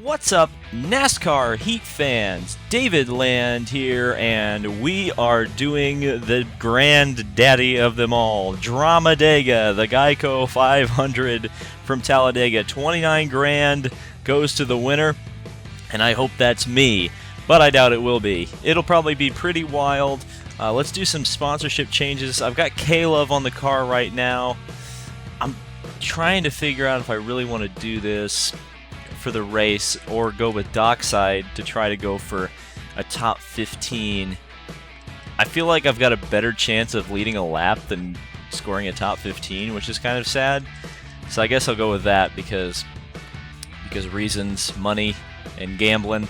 What's up, NASCAR Heat fans? David Land here, and we are doing the granddaddy of them all, DRAMA DEGA, the Geico 500 from Talladega. 29 grand goes to the winner, and I hope that's me, but I doubt it will be. It'll probably be pretty wild. Let's do some sponsorship changes. I've got K-Love on the car right now. I'm trying to figure out if I really want to do this for the race or go with Dockside to try to go for a top 15. I feel like I've got a better chance of leading a lap than scoring a top 15, which is kind of sad. So I guess I'll go with that because reasons, money, and gambling.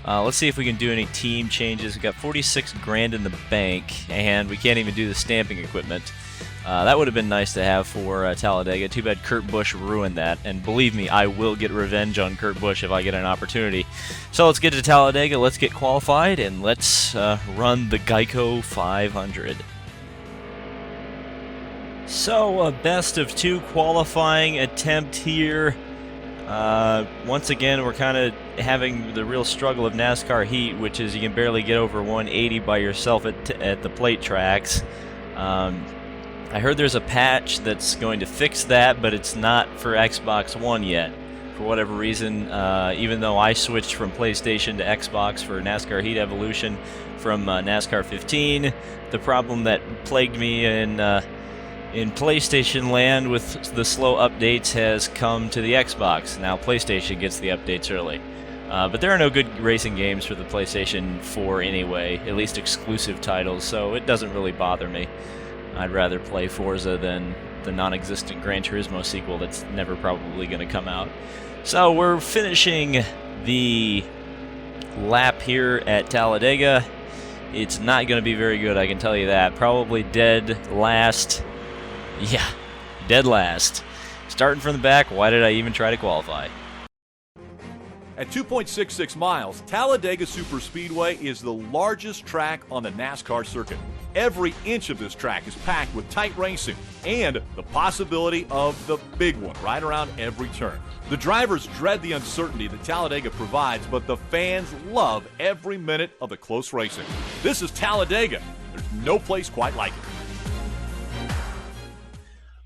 Let's see if we can do any team changes. We've got 46 grand in the bank, and we can't even do the stamping equipment. That would have been nice to have for Talladega. Too bad Kurt Busch ruined that, and believe me, I will get revenge on Kurt Busch if I get an opportunity. So let's get to Talladega, let's get qualified, and let's run the Geico 500. So, a best of two qualifying attempt here. Once again, we're kind of having the real struggle of NASCAR Heat, which is you can barely get over 180 by yourself at the plate tracks. I heard there's a patch that's going to fix that, but it's not for Xbox One yet. For whatever reason, even though I switched from PlayStation to Xbox for NASCAR Heat Evolution from NASCAR 15, the problem that plagued me in PlayStation land with the slow updates has come to the Xbox. Now PlayStation gets the updates early. But there are no good racing games for the PlayStation 4 anyway, at least exclusive titles, so it doesn't really bother me. I'd rather play Forza than the non-existent Gran Turismo sequel that's never probably going to come out. So we're finishing the lap here at Talladega. It's not going to be very good, I can tell you that. Probably dead last. Yeah, dead last. Starting from the back, why did I even try to qualify? At 2.66 miles, Talladega Superspeedway is the largest track on the NASCAR circuit. Every inch of this track is packed with tight racing and the possibility of the big one right around every turn. The drivers dread the uncertainty that Talladega provides, but the fans love every minute of the close racing. This is Talladega. There's no place quite like it.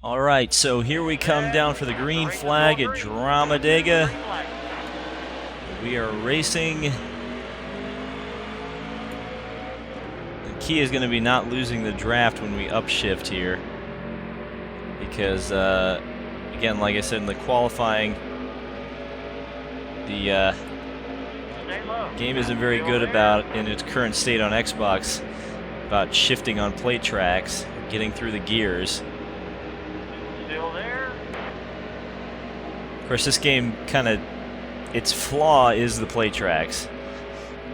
All right, so here we come down for the green flag at DRAMA DEGA. We are racing. The key is going to be not losing the draft when we upshift here. Because, again, like I said in the qualifying, the game isn't very good about, in its current state on Xbox, about shifting on plate tracks, getting through the gears. Still there. Of course, this game kind of, its flaw is the plate tracks.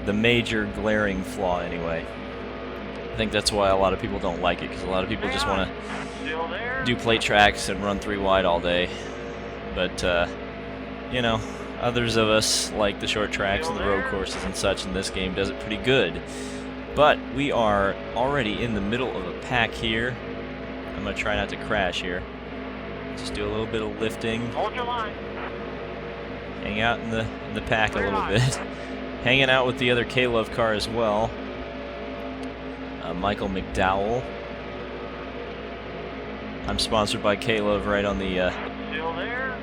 The major glaring flaw, anyway. I think that's why a lot of people don't like it, because a lot of people just want to do plate tracks and run 3 wide all day. But, you know, others of us like the short tracks and the road courses and such, and this game does it pretty good. But we are already in the middle of a pack here. I'm going to try not to crash here. Just do a little bit of lifting. Hold your line. Hang out in the pack a little bit. Hanging out with the other K-Love car as well. Michael McDowell. I'm sponsored by K-Love right on the Still there.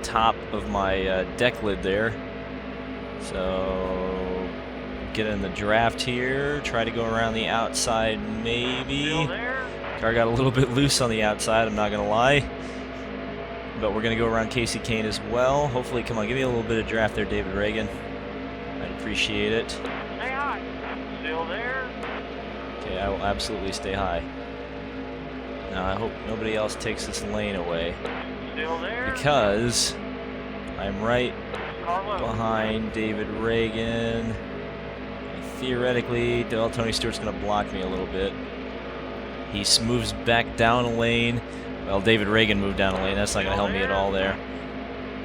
top of my deck lid there. So get in the draft here. Try to go around the outside maybe. Still there. Car got a little bit loose on the outside, I'm not going to lie. But we're going to go around Casey Kane as well. Hopefully, come on, give me a little bit of draft there, David Reagan. I'd appreciate it. Stay high. Still there. Okay, I will absolutely stay high. Now, I hope nobody else takes this lane away. Still there. Because I'm right Carlo. behind David Reagan. Theoretically, Tony Stewart's going to block me a little bit. He moves back down a lane. Well, David Reagan moved down a lane. That's not going to help me at all there.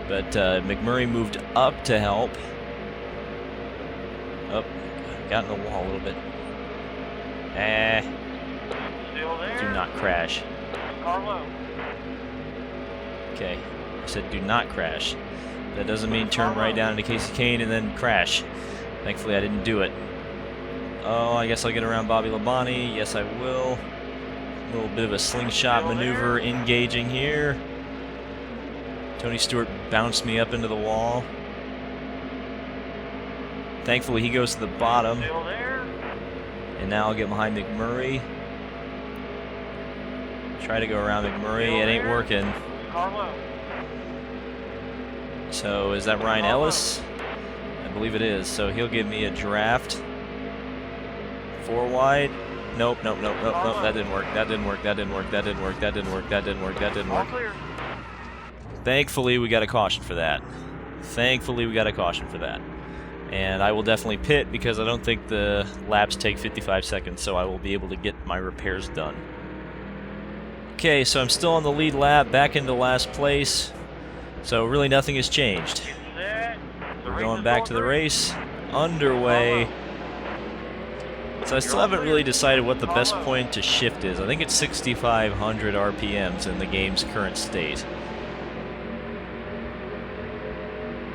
But McMurray moved up to help. Oh, got in the wall a little bit. Still there. Do not crash. Carlo. Okay. I said do not crash. That doesn't mean turn right down into Casey Kane and then crash. Thankfully, I didn't do it. Oh, I guess I'll get around Bobby Labonte. Yes, I will. A little bit of a slingshot maneuver engaging here. Tony Stewart bounced me up into the wall. Thankfully, he goes to the bottom. And now I'll get behind McMurray. Try to go around McMurray. It ain't working. So is that Ryan Ellis? I believe it is. So he'll give me a draft. 4 wide. Nope, nope, nope, nope, nope. That didn't work. That didn't work. That didn't work. That didn't work. That didn't work. That didn't work. That didn't work. Thankfully, we got a caution for that. Thankfully, we got a caution for that. And I will definitely pit because I don't think the laps take 55 seconds, so I will be able to get my repairs done. Okay, so I'm still on the lead lap, back into last place. So really nothing has changed. We're going back to the race, underway. So I still haven't really decided what the best point to shift is. I think it's 6,500 RPMs in the game's current state.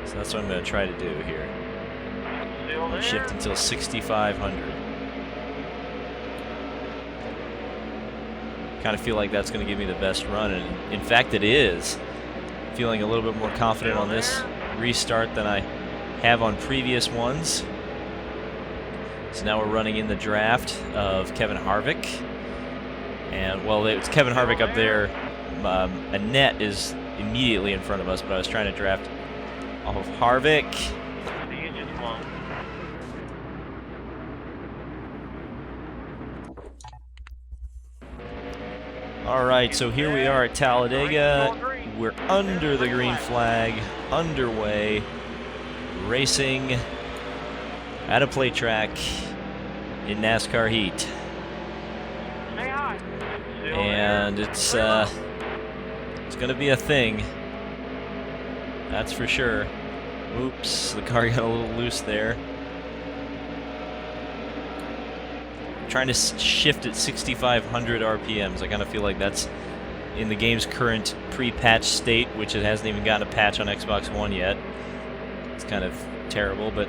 So that's what I'm going to try to do here. I'll shift until 6,500. Kind of feel like that's going to give me the best run, and in fact it is. Feeling a little bit more confident on this restart than I have on previous ones. So now we're running in the draft of Kevin Harvick. And, well, it's Kevin Harvick up there. Annette is immediately in front of us, but I was trying to draft off of Harvick. Alright, so here we are at Talladega. We're under the green flag, underway, racing at a play track in NASCAR Heat. And it's going to be a thing. That's for sure. Oops, the car got a little loose there. Trying to shift at 6,500 RPMs. I kind of feel like that's in the game's current pre-patch state, which it hasn't even gotten a patch on Xbox One yet. It's kind of terrible, but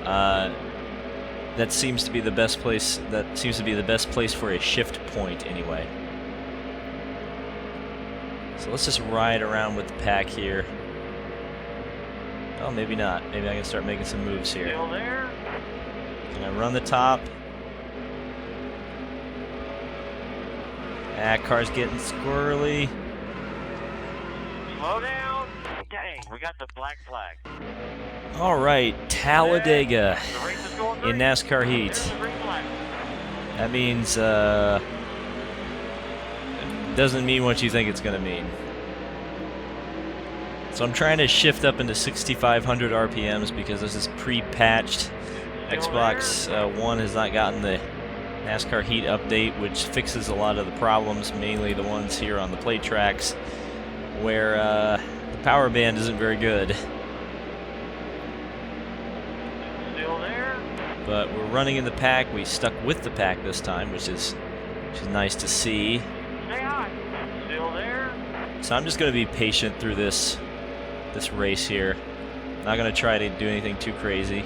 that seems to be the best place. That seems to be the best place for a shift point, anyway. So let's just ride around with the pack here. Oh, maybe not. Maybe I can start making some moves here. Can I run the top? That car's getting squirrely. Slow down. Dang, we got the black flag. All right, Talladega in NASCAR Heat. That means doesn't mean what you think it's going to mean. So I'm trying to shift up into 6,500 RPMs because this is pre-patched. Xbox One has not gotten the NASCAR Heat update, which fixes a lot of the problems, mainly the ones here on the plate tracks, where the power band isn't very good. Still there? But we're running in the pack. We stuck with the pack this time, which is nice to see. Stay high. Still there? So I'm just going to be patient through this race here. Not going to try to do anything too crazy.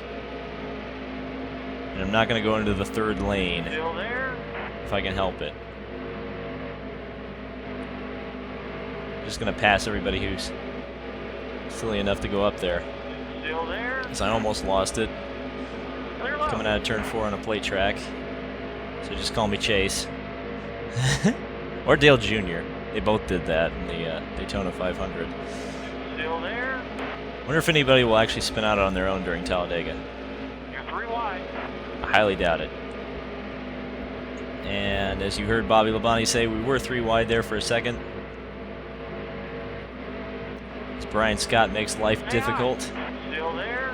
And I'm not going to go into the third lane if I can help it. Just going to pass everybody who's silly enough to go up there. Still there? Because I almost lost it. Coming out of turn 4 on a plate track. So just call me Chase. Or Dale Jr. They both did that in the Daytona 500. Still there? Wonder if anybody will actually spin out on their own during Talladega. You're 3 wide. I highly doubt it. And as you heard Bobby Labonte say, we were 3 wide there for a second. As Brian Scott makes life difficult. Still there?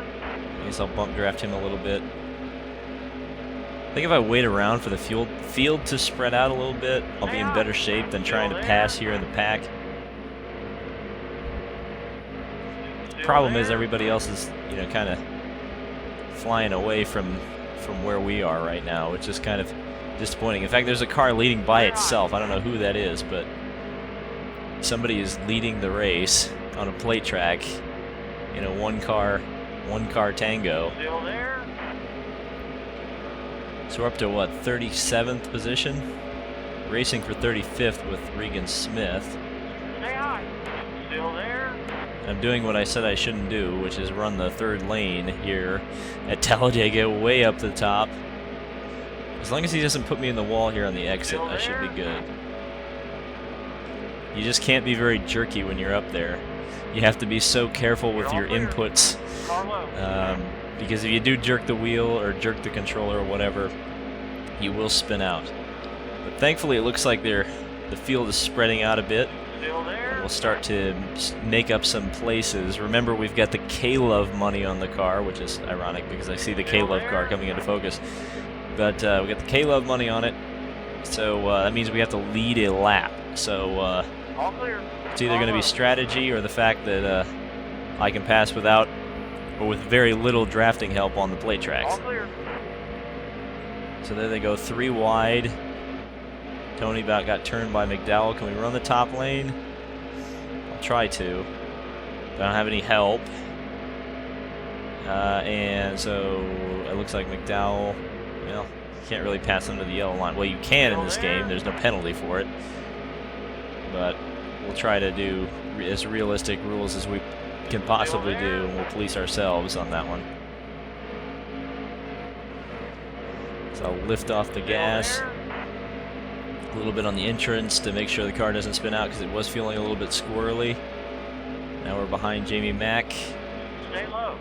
I guess I'll bump draft him a little bit. I think if I wait around for the field to spread out a little bit, I'll be in better shape than trying to pass here in the pack. The problem is everybody else is, kind of flying away from where we are right now, which is kind of disappointing. In fact, there's a car leading by itself. I don't know who that is, but somebody is leading the race on a plate track, in a one car tango. Still there. So we're up to what, 37th position? Racing for 35th with Regan Smith. Stay high. Still there. I'm doing what I said I shouldn't do, which is run the third lane here at Talladega, way up the top. As long as he doesn't put me in the wall here on the exit, I should be good. You just can't be very jerky when you're up there. You have to be so careful with your inputs, because if you do jerk the wheel or jerk the controller or whatever, you will spin out. But thankfully it looks like the field is spreading out a bit. Still there. And we'll start to make up some places. Remember, we've got the K-Love money on the car, which is ironic because I see the K-Love car coming into focus. But we got the K-Love money on it, so that means we have to lead a lap. So All clear. it's either going to be strategy or the fact that I can pass without or with very little drafting help on the plate tracks. All clear. So there they go, 3 wide. Tony about got turned by McDowell. Can we run the top lane? I'll try to. I don't have any help. And so it looks like McDowell, well, you can't really pass under the yellow line. Well, you can in this game. There's no penalty for it. But we'll try to do as realistic rules as we can possibly do, and we'll police ourselves on that one. So I'll lift off the gas a little bit on the entrance to make sure the car doesn't spin out because it was feeling a little bit squirrely. Now we're behind Jamie Mack. Stay low.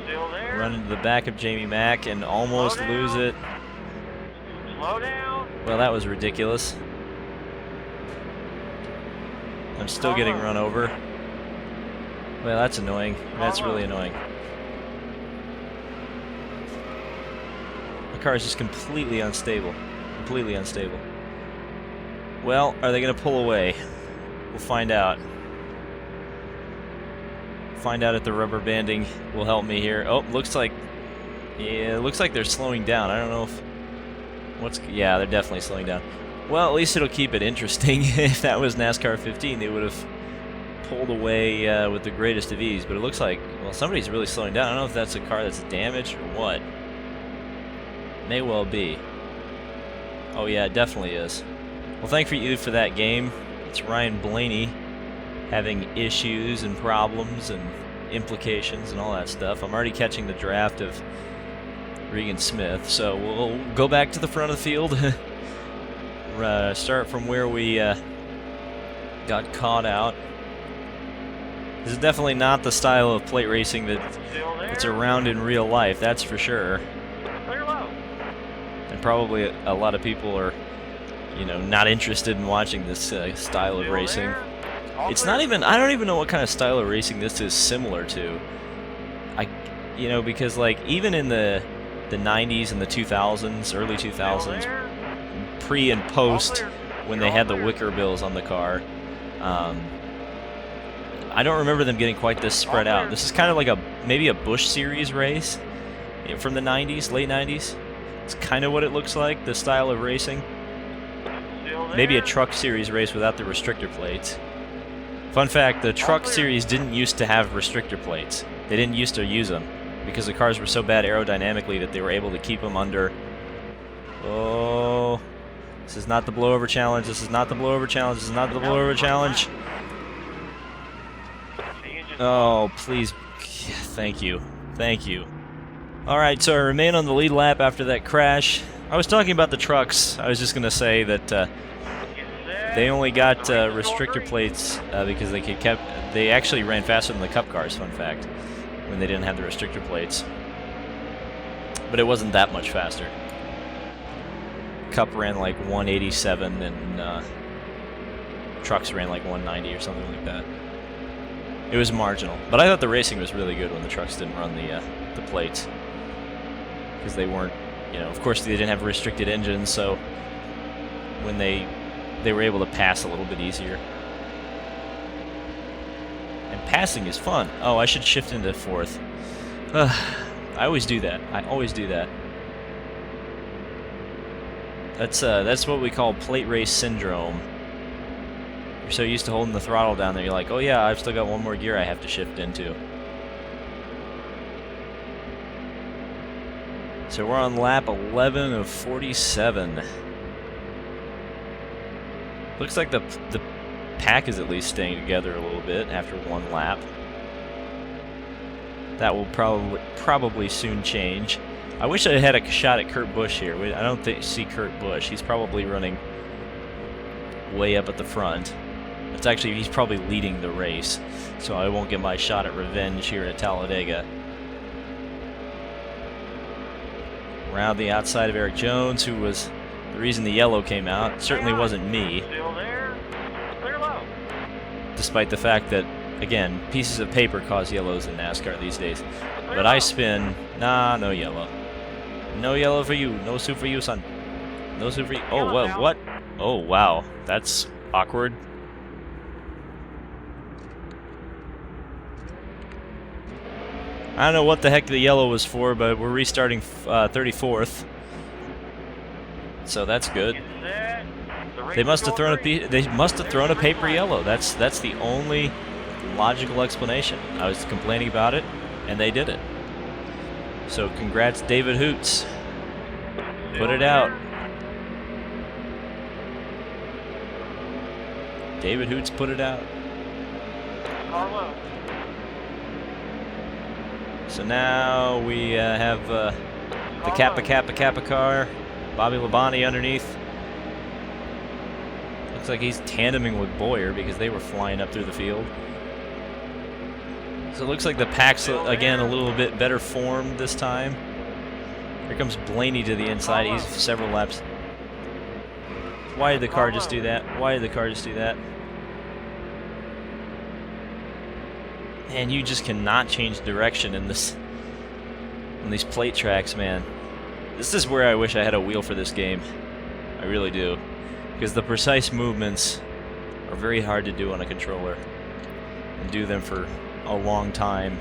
Still there. Run into the back of Jamie Mack and almost lose it. Slow down. Well, that was ridiculous. I'm still getting run over. Well, that's annoying. That's really annoying. The car is just completely unstable. Completely unstable. Well, are they going to pull away? We'll find out. Find out if the rubber banding will help me here. Oh, looks like, yeah, it looks like they're slowing down. I don't know if yeah, they're definitely slowing down. Well, at least it'll keep it interesting. If that was NASCAR 15, they would have pulled away with the greatest of ease. But it looks like, well, somebody's really slowing down. I don't know if that's a car that's damaged or what. May well be. Oh yeah, it definitely is. Well, thank you for that game. It's Ryan Blaney having issues and problems and implications and all that stuff. I'm already catching the draft of Regan Smith, so we'll go back to the front of the field. Start from where we got caught out. This is definitely not the style of plate racing that's around in real life, that's for sure. Clear low. And probably a lot of people are, you know, not interested in watching this style of racing. It's not even, I don't even know what kind of style of racing this is similar to. You know, because like even in the 90s and the 2000s, early 2000s, pre and post, when they had the wicker bills on the car, I don't remember them getting quite this spread out. This is kind of like maybe a Busch Series race from the 90s, late 90s. It's kind of what it looks like, the style of racing. Maybe a Truck Series race without the restrictor plates. Fun fact, the Truck Series didn't used to have restrictor plates. They didn't used to use them because the cars were so bad aerodynamically that they were able to keep them under. Oh, this is not the blowover challenge. This is not the blowover challenge. This is not the blowover challenge. Oh, please. Thank you. Thank you. Alright, so I remain on the lead lap after that crash. I was talking about the trucks. I was just going to say that they only got restrictor plates because they actually ran faster than the Cup cars, fun fact, when they didn't have the restrictor plates. But it wasn't that much faster. Cup ran like 187 and trucks ran like 190 or something like that. It was marginal. But I thought the racing was really good when the trucks didn't run the plates. Because they weren't, you know, of course they didn't have restricted engines, so when they were able to pass a little bit easier. And passing is fun. Oh, I should shift into fourth. I always do that. I always do that. That's what we call plate race syndrome. You're so used to holding the throttle down there, you're like, oh yeah, I've still got one more gear I have to shift into. So we're on lap 11 of 47. Looks like the pack is at least staying together a little bit after one lap. That will probably soon change. I wish I had a shot at Kurt Busch here. I don't see Kurt Busch. He's probably running way up at the front. It's actually, he's probably leading the race, so I won't get my shot at revenge here at Talladega. Around the outside of Eric Jones, who was the reason the yellow came out. It certainly wasn't me. Still there. Clear low. Despite the fact that, again, pieces of paper cause yellows in NASCAR these days. But I spin, nah, no yellow. No yellow for you. No suit for you, son. No suit for you. Oh, well, what? Oh, wow. That's awkward. I don't know what the heck the yellow was for, but we're restarting 34th. So that's good. They must have thrown a paper yellow. That's the only logical explanation. I was complaining about it, and they did it. So congrats, David Hoots. Put it out. David Hoots put it out. Carlo. So now we have the Kappa car. Bobby Labonte underneath. Looks like he's tandeming with Boyer because they were flying up through the field. So it looks like the pack's, again, a little bit better formed this time. Here comes Blaney to the inside. He's several laps. Why did the car just do that? Why did the car just do that? And you just cannot change direction in this, on these plate tracks, man. This is where I wish I had a wheel for this game. I really do. Because the precise movements are very hard to do on a controller. And do them for a long time.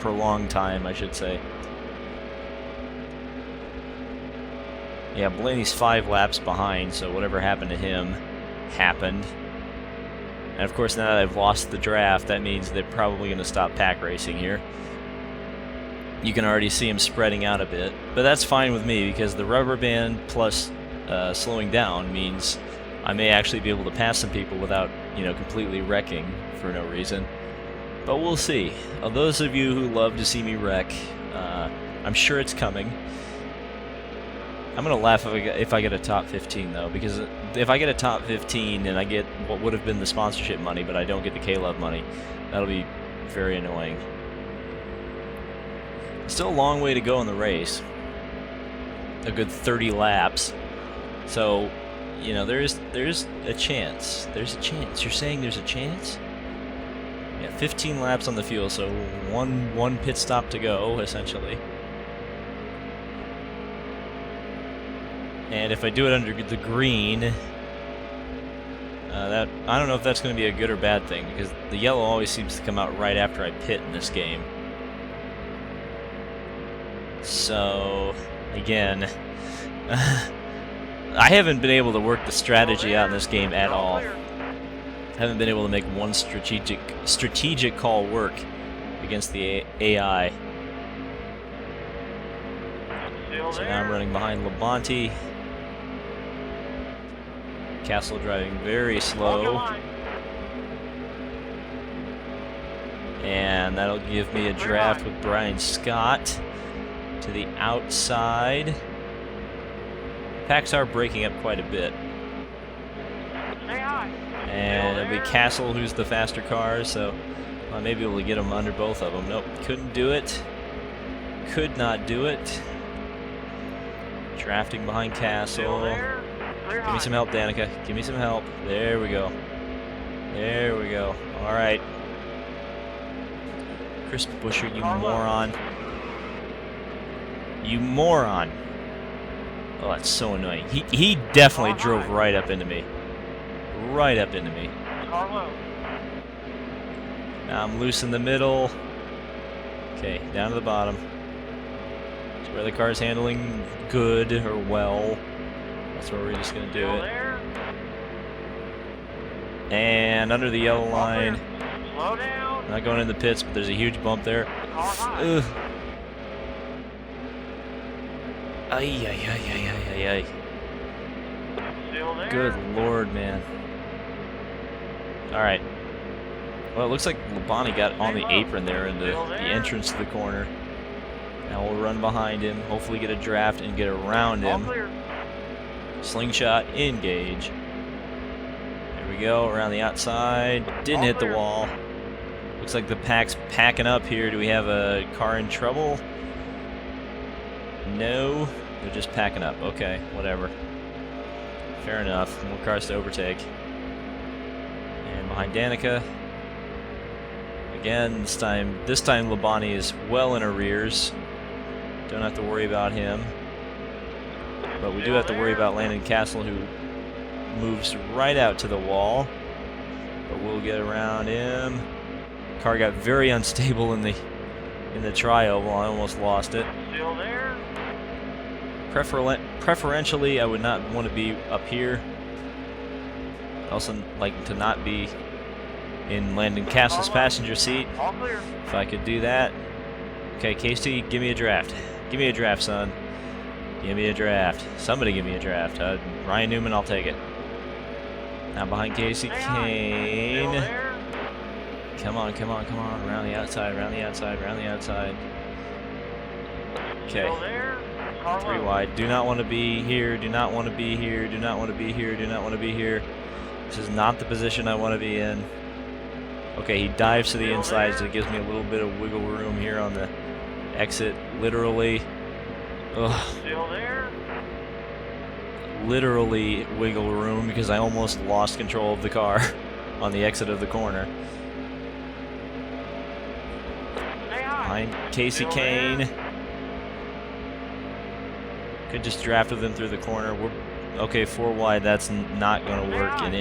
Prolonged time, I should say. Yeah, Blaney's 5 laps behind, so whatever happened to him happened. And of course, now that I've lost the draft, that means they're probably going to stop pack racing here. You can already see him spreading out a bit, but that's fine with me because the rubber band plus slowing down means I may actually be able to pass some people without, you know, completely wrecking for no reason. But we'll see. Those of you who love to see me wreck, I'm sure it's coming. I'm going to laugh if I get a top 15, though, because if I get a top 15 and I get what would have been the sponsorship money, but I don't get the K-Love money, that'll be very annoying. Still a long way to go in the race. A good 30 laps. So, you know, there's a chance. There's a chance. You're saying there's a chance? Yeah, 15 laps on the fuel, so one pit stop to go, essentially. And if I do it under the green, I don't know if that's going to be a good or bad thing, because the yellow always seems to come out right after I pit in this game. So, again, I haven't been able to work the strategy out in this game at all. I haven't been able to make one strategic call work against the AI. So now I'm running behind Labonte. Castle driving very slow. And that'll give me a draft with Brian Scott to the outside. Packs are breaking up quite a bit. And it'll be Castle who's the faster car, so I may be able to get him under both of them. Nope, couldn't do it. Could not do it. Drafting behind Castle. Give me some help, Danica. Give me some help. There we go. There we go. All right. Chris Buescher, you moron. You moron. Oh, that's so annoying. He definitely drove right up into me. Right up into me. Now I'm loose in the middle. Okay, down to the bottom. It's where the car's handling good or well. That's where we're just going to do it. And under the yellow line. Not going in the pits, but there's a huge bump there. Ugh. Ay, ay, ay, ay, ay, ay, ay. Still there. Good lord, man. Alright. Well, it looks like Labonte got on the apron there into the entrance to the corner. Now we'll run behind him, hopefully get a draft and get around All him. clear. Slingshot, engage. There we go, around the outside. Didn't hit the wall. Looks like the pack's packing up here. Do we have a car in trouble? No, they're just packing up. Okay, whatever. Fair enough. More cars to overtake. And behind Danica. Again, this time Labonte is well in arrears. Don't have to worry about him. But we do have to worry about Landon Castle, who moves right out to the wall. But we'll get around him. Car got very unstable in the tri-oval. I almost lost it. Still there. Preferentially, I would not want to be up here. I also like to not be in Landon Castle's passenger seat. All clear. If I could do that. Okay, Casey, give me a draft. Give me a draft, son. Give me a draft. Somebody give me a draft. Ryan Newman, I'll take it. Now behind Casey Kane. Still there. Come on, come on, come on. Around the outside, around the outside, around the outside. Okay. Still there. Car 3 low. wide. Do not want to be here. Do not want to be here. Do not want to be here. Do not want to be here. This is not the position I want to be in. Okay, he dives to the inside, so it gives me a little bit of wiggle room here on the exit. Literally. Ugh. Still there. Literally wiggle room because I almost lost control of the car on the exit of the corner. Stay high. Behind Casey Still Kane. there. Could just draft with him through the corner. Okay, 4 wide. That's not going to work in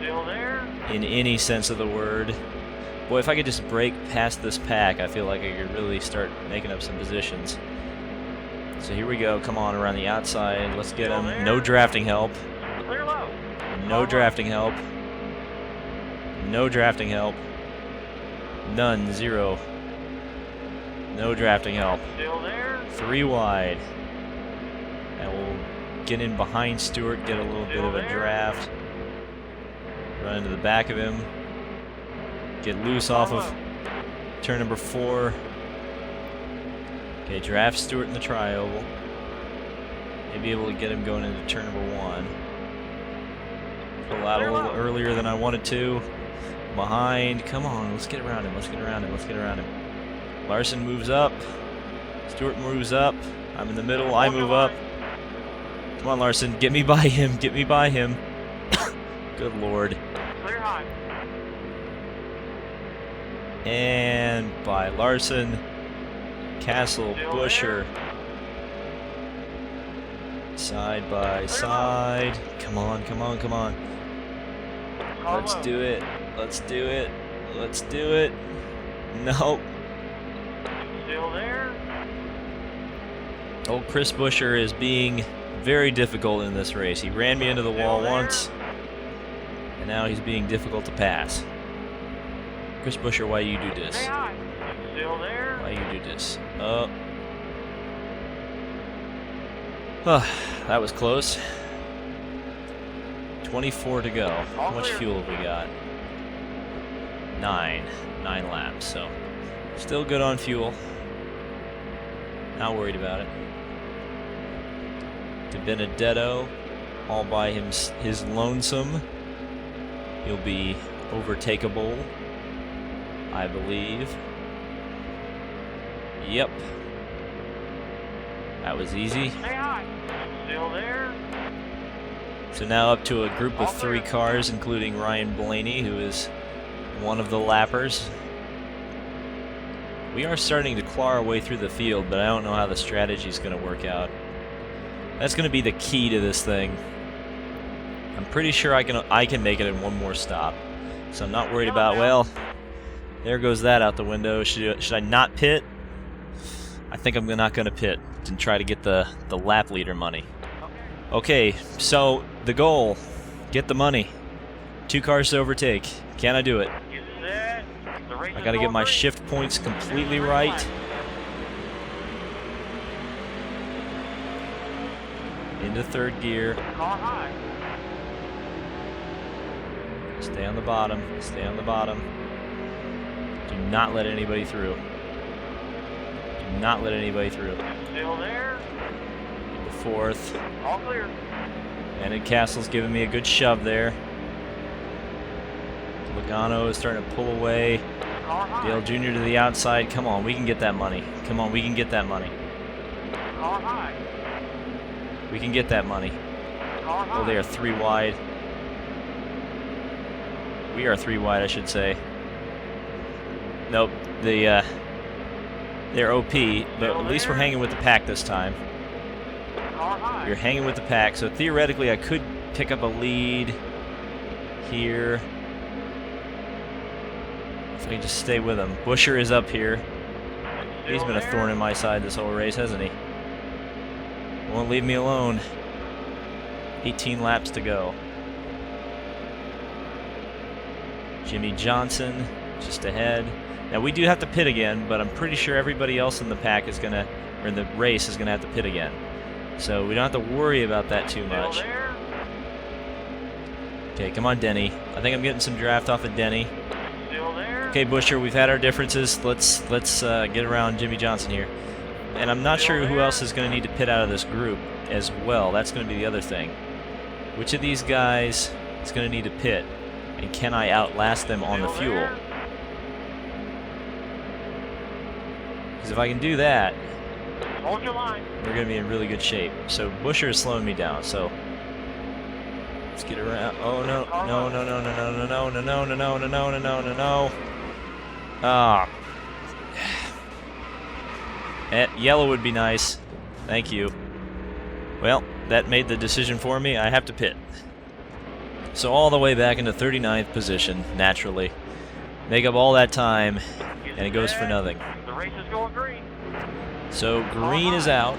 Still there. any sense of the word. Boy, if I could just break past this pack, I feel like I could really start making up some positions. So here we go. Come on, around the outside. Let's get him. No drafting help. Clear low. No drafting help. No drafting help. None. 0. No drafting help. Still there. 3 wide. And we'll get in behind Stewart, get a little bit of a draft. Run into the back of him. Get loose off of turn number 4. Okay, draft Stewart in the tri-oval. Maybe able to get him going into turn number 1. Pull out a little earlier than I wanted to. Behind. Come on, let's get around him. Let's get around him. Let's get around him. Larson moves up. Stewart moves up. I'm in the middle. I move up. Come on, Larson. Get me by him. Get me by him. Good lord. Clear high. And by Larson. Castle, Busher. Side by side. Come on, come on, come on. Let's do it. Let's do it. Let's do it. Nope. Still there. Old Chris Busher is being very difficult in this race. He ran me into the wall once, and now he's being difficult to pass. Chris Busher, why you do this? Stay high. Still there. Why you do this? That was close. 24 to go. How much fuel have we got? 9 laps, so still good on fuel. Not worried about it. De Benedetto, all by his lonesome. He'll be overtakeable, I believe. Yep. That was easy. Stay high. Still there. So now up to a group of 3 cars, including Ryan Blaney, who is one of the lappers. We are starting to claw our way through the field, but I don't know how the strategy is going to work out. That's going to be the key to this thing. I'm pretty sure I can make it in one more stop. So I'm not worried about, well, there goes that out the window. Should I not pit? I think I'm not going to pit and try to get the lap leader money. Okay, so the goal, get the money. 2 cars to overtake. Can I do it? Get set. The race I is got to get my over. shift points completely right. Into third gear. Car high. Stay on the bottom. Stay on the bottom. Do not let anybody through. Do not let anybody through. Still there. The fourth. All clear. And Castle's giving me a good shove there. Logano is starting to pull away. Car high. Dale Jr. to the outside. Come on, we can get that money. Come on, we can get that money. Car high. We can get that money. Car high. Oh, they are 3 wide. We are 3 wide, I should say. Nope, they're OP, but at least we're hanging with the pack this time. Car high. You're hanging with the pack, so theoretically I could pick up a lead here. If I can just stay with him. Buescher is up here. He's been a thorn in my side this whole race, hasn't he? Won't leave me alone. 18 laps to go. Jimmy Johnson just ahead. Now we do have to pit again, but I'm pretty sure everybody else in the pack is gonna, or in the race is gonna have to pit again. So we don't have to worry about that too much. Okay, come on, Denny. I think I'm getting some draft off of Denny. Okay, Buescher, we've had our differences. Let's get around Jimmy Johnson here. And I'm not sure who else is going to need to pit out of this group as well. That's going to be the other thing. Which of these guys is going to need to pit? And can I outlast them on the fuel? Because if I can do that, Hold your line. we're going to be in really good shape. So Buescher is slowing me down. So let's get around. Oh no! No! No! No! No! No! No! No! No! No! No! No! No! No! No! No! Ah. Yellow would be nice. Thank you. Well, that made the decision for me. I have to pit. So all the way back into 39th position, naturally. Make up all that time, and it goes for nothing. The race is going green. So green is out.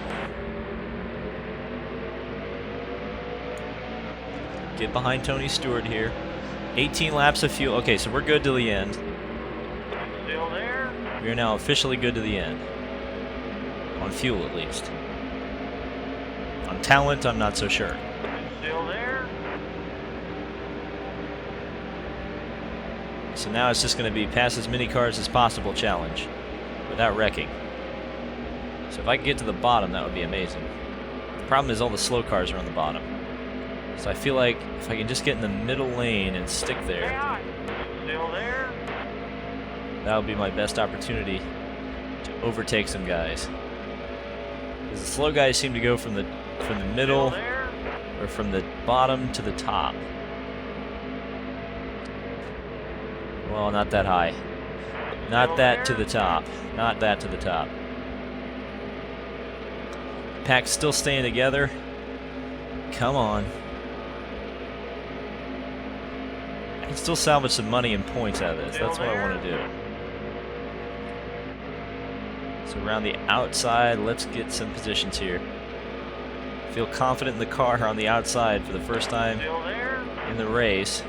Get behind Tony Stewart here. 18 laps of fuel. Okay, so we're good to the end. Still there. We are now officially good to the end. On fuel, at least. On talent, I'm not so sure. Still there. So now it's just going to be pass as many cars as possible challenge without wrecking. So if I could get to the bottom, that would be amazing. The problem is all the slow cars are on the bottom. So I feel like if I can just get in the middle lane and stick there, Still there. that would be my best opportunity to overtake some guys. Because the slow guys seem to go from the middle or from the bottom to the top. Well, not that high. Not that to the top. Not that to the top. Pack's still staying together. Come on. I can still salvage some money and points out of this. That's what I want to do. So around the outside, let's get some positions here. Feel confident in the car on the outside for the first time in the race.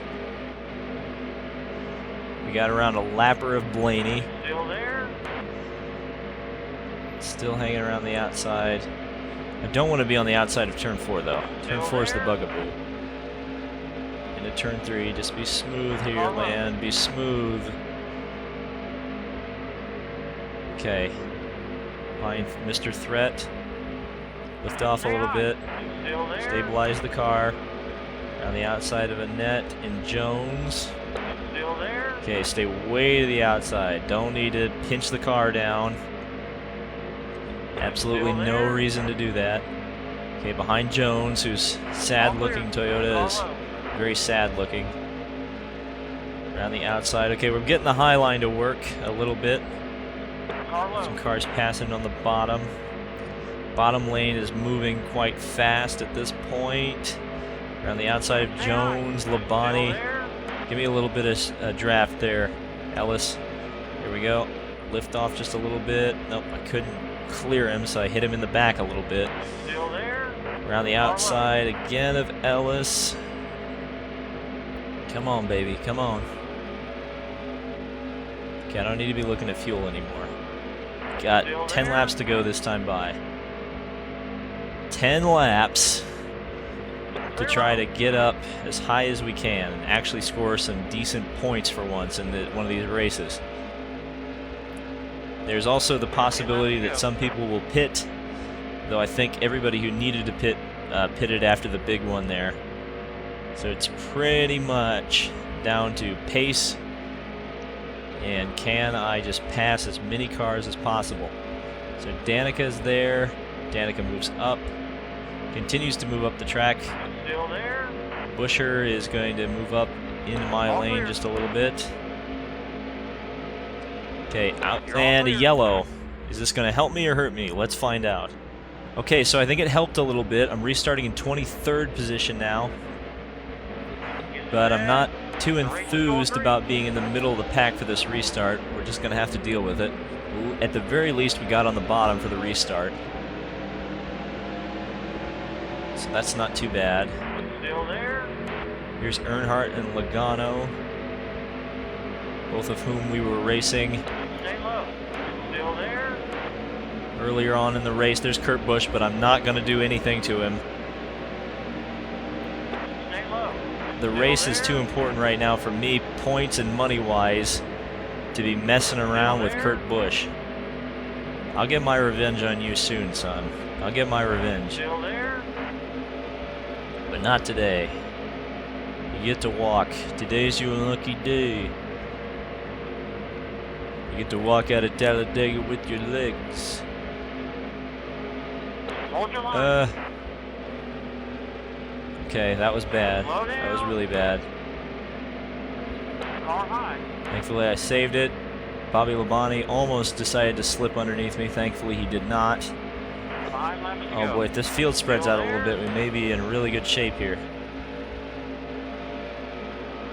We got around a lapper of Blaney. Still there. Still hanging around the outside. I don't want to be on the outside of turn 4 though. Turn 4 is the bugaboo. Into turn 3, just be smooth here, land. Be smooth. Okay. Find Mr. Threat. Lift off a little bit. Stabilize the car. Around the outside of Annette and Jones. Still there. Okay, stay way to the outside. Don't need to pinch the car down. Absolutely no reason to do that. Okay, behind Jones, who's sad-looking. Toyota is very sad-looking. Around the outside. Okay, we're getting the high line to work a little bit. Some cars passing on the bottom. Bottom lane is moving quite fast at this point. Around the outside of Jones, Labonte. Give me a little bit of draft there, Ellis. Here we go. Lift off just a little bit. Nope, I couldn't clear him, so I hit him in the back a little bit. Around the outside again of Ellis. Come on, baby, come on. Okay, I don't need to be looking at fuel anymore. Got 10 laps to go this time by. 10 laps. to try to get up as high as we can and actually score some decent points for once in one of these races. There's also the possibility that some people will pit, though I think everybody who needed to pit pitted after the big one there. So it's pretty much down to pace and can I just pass as many cars as possible. So Danica's there. Danica moves up, continues to move up the track. Still there. Busher is going to move up into my All lane clear. just a little bit. Okay, out You're all and a clear. yellow. Is this going to help me or hurt me? Let's find out. Okay, so I think it helped a little bit. I'm restarting in 23rd position now, but I'm not too enthused about being in the middle of the pack for this restart. We're just going to have to deal with it. At the very least, we got on the bottom for the restart, so that's not too bad. Still there. Here's Earnhardt and Logano, both of whom we were racing Stay low. Still there. earlier on in the race. There's Kurt Busch, but I'm not going to do anything to him. Stay low. The race is too important right now for me, points and money-wise, to be messing around with Kurt Busch. I'll get my revenge on you soon, son. I'll get my revenge. Still there. But not today. You get to walk. Today's your lucky day. You get to walk out of Talladega with your legs. Hold your line. Okay, that was bad. That was really bad. Car high. Thankfully I saved it. Bobby Labonte almost decided to slip underneath me. Thankfully he did not. 5 laps to Oh go. boy, if this field spreads out a little bit, we may be in really good shape here.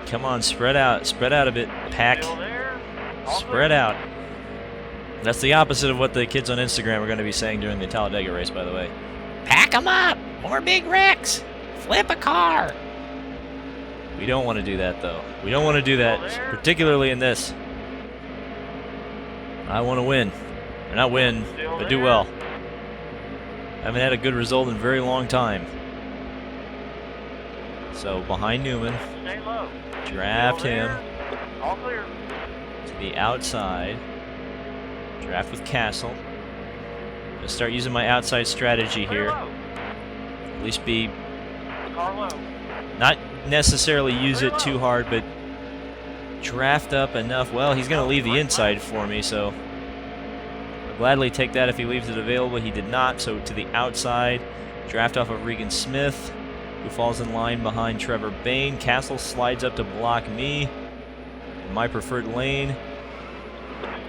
Come on, spread out a bit, pack. Still there. All Spread clear. out. That's the opposite of what the kids on Instagram are going to be saying during the Talladega race, by the way. Pack them up! More big wrecks! Flip a car! We don't want to do that, though. We don't want to do that, particularly in this. I want to win. Or not win, but do well. I haven't had a good result in a very long time. So, behind Newman. Stay low. Draft Still him there. All clear. to the outside. Draft with Castle. Gonna start using my outside strategy Clear here. low. At least be Car low. not necessarily use it too hard, but draft up enough. Well, he's gonna leave the inside for me, so I'll gladly take that if he leaves it available. He did not, so to the outside. Draft off of Regan Smith, who falls in line behind Trevor Bayne. Castle slides up to block me in my preferred lane,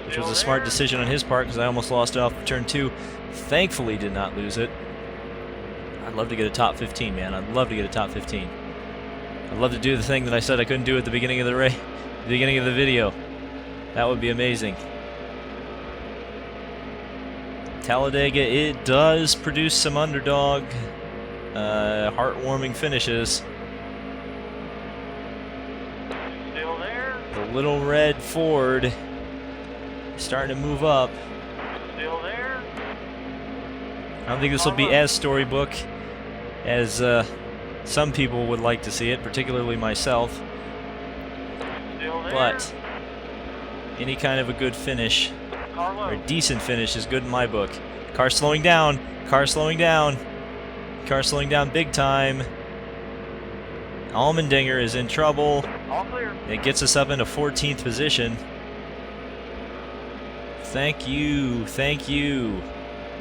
which was a smart decision on his part because I almost lost it off turn 2. Thankfully did not lose it. I'd love to get a top 15, man. I'd love to get a top 15. I'd love to do the thing that I said I couldn't do at the beginning of the beginning of the video. That would be amazing. Talladega, it does produce some underdog, heartwarming finishes. Still there. The little red Ford starting to move up. Still there. I don't think this will be as storybook as some people would like to see it, particularly myself. Still there. But any kind of a good finish, Car or a low. decent finish, is good in my book. Car slowing down. Car slowing down. Car slowing down big time. Allmendinger is in trouble. All clear. It gets us up into 14th position. Thank you,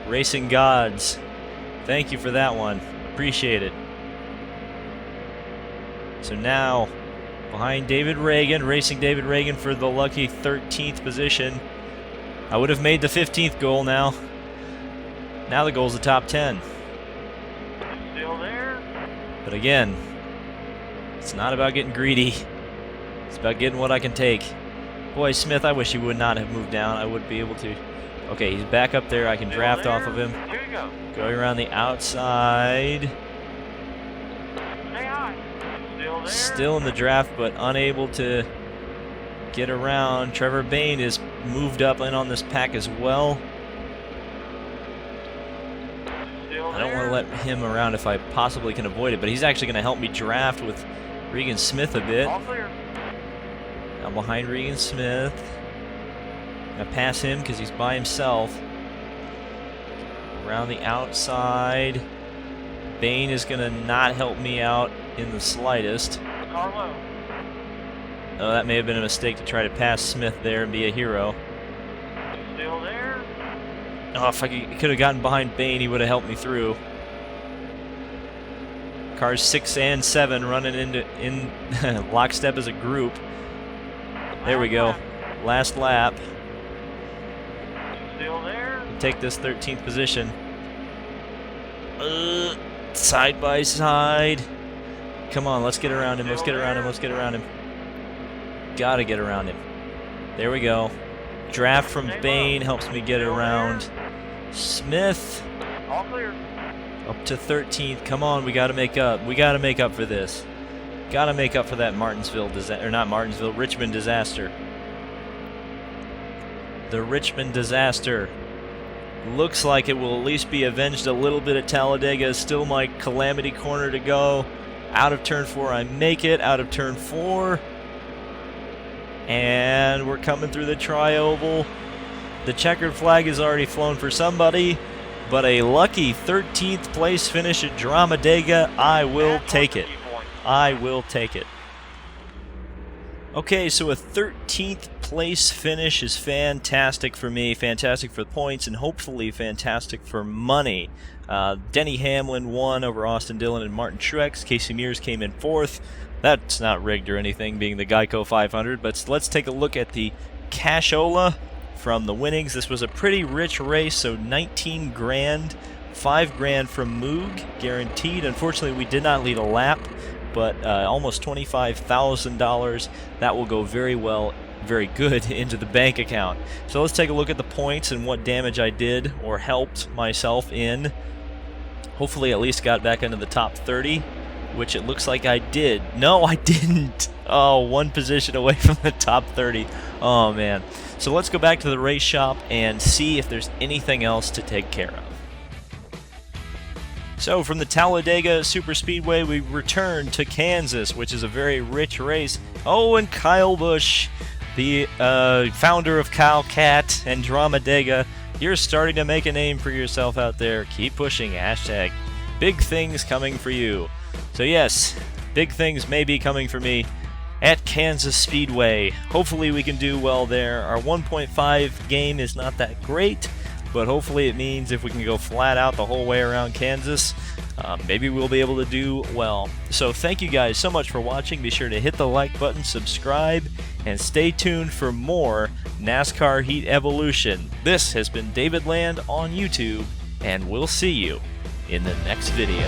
racing gods. Thank you for that one. Appreciate it. So now, behind David Reagan, racing David Reagan for the lucky 13th position. I would have made the 15th goal now. Now the goal's the top 10. Still there. But again, it's not about getting greedy. It's about getting what I can take. Boy, Smith, I wish he would not have moved down. I would be able to. Okay, he's back up there. I can Still draft there. off of him. Here you go. Going around the outside. Stay high. Still there. Still in the draft, but unable to get around. Trevor Bayne is moved up in on this pack as well. Still I don't want to let him around if I possibly can avoid it, but he's actually going to help me draft with Regan Smith a bit. All clear. I'm behind Regan Smith. Gonna pass him because he's by himself. Around the outside. Bain is gonna not help me out in the slightest. Car low. Oh, that may have been a mistake to try to pass Smith there and be a hero. Still there. Oh, if I could have gotten behind Bain, he would have helped me through. Cars 6 and 7 running in lockstep as a group. There we go. Last lap. Still there. Take this 13th position. Side by side. Come on, let's get around him. Let's get around him. Let's get around him. Gotta get around him. There we go. Draft from Bain helps me get around Smith. All clear. Up to 13th. Come on, we gotta make up. We gotta make up for this. Gotta make up for that Martinsville disaster, or not Martinsville, Richmond disaster. The Richmond disaster. Looks like it will at least be avenged a little bit at Talladega. Still my calamity corner to go. Out of turn 4, I make it. Out of turn 4. And we're coming through the tri-oval. The checkered flag is already flown for somebody. But a lucky 13th place finish at DRAMA DEGA, I will take it. I will take it. Okay, so a 13th place finish is fantastic for me, fantastic for the points, and hopefully fantastic for money. Denny Hamlin won over Austin Dillon and Martin Truex. Casey Mears came in 4th. That's not rigged or anything, being the Geico 500, but let's take a look at the cashola from the winnings. This was a pretty rich race, so 19 grand, 5 grand from Moog, guaranteed. Unfortunately, we did not lead a lap, but almost $25,000. That will go very well, very good into the bank account. So let's take a look at the points and what damage I did or helped myself in. Hopefully at least got back into the top 30, which it looks like I did. No, I didn't. Oh, one position away from the top 30. Oh, man. So let's go back to the race shop and see if there's anything else to take care of. So from the Talladega Superspeedway, we return to Kansas, which is a very rich race. Oh, and Kyle Busch, the founder of Kyle Cat and DRAMA DEGA, you're starting to make a name for yourself out there. Keep pushing. Hashtag big things coming for you. So yes, big things may be coming for me at Kansas Speedway. Hopefully we can do well there. Our 1.5 game is not that great, but hopefully it means if we can go flat out the whole way around Kansas, maybe we'll be able to do well. So thank you guys so much for watching. Be sure to hit the like button, subscribe, and stay tuned for more NASCAR Heat Evolution. This has been David Land on YouTube, and we'll see you in the next video.